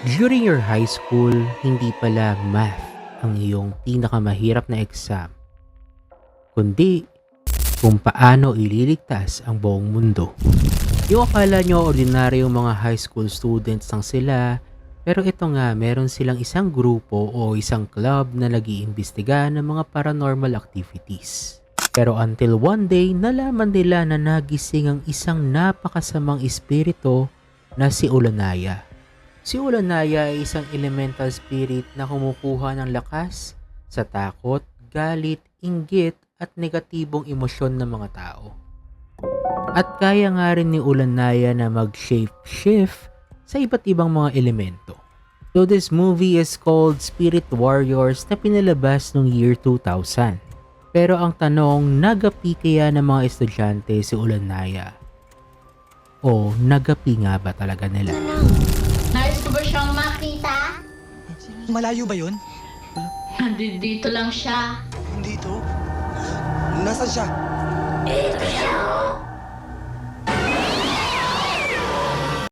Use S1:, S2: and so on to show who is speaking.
S1: During your high school, hindi pala math ang iyong pinakamahirap na exam, kundi kung paano ililigtas ang buong mundo. Yung akala nyo ordinaryong mga high school students lang sila, pero ito nga meron silang isang grupo o isang club na nag-iimbestiga ng mga paranormal activities. Pero until one day, nalaman nila na nagising ang isang napakasamang espiritu na si Ulanaya. Si Ulanaya ay isang elemental spirit na kumukuha ng lakas sa takot, galit, inggit at negatibong emosyon ng mga tao. At kaya nga rin ni Ulanaya na mag-shape-shift sa iba't ibang mga elemento. So this movie is called Spirit Warriors na pinalabas noong year 2000. Pero ang tanong, nagapi kaya ng mga estudyante si Ulanaya? O nagapi nga ba talaga nila?
S2: Nais ko ba siyang makita?
S3: Malayo ba yun?
S2: Nandito lang siya.
S3: Dito? Nasaan siya?
S2: Ito siya!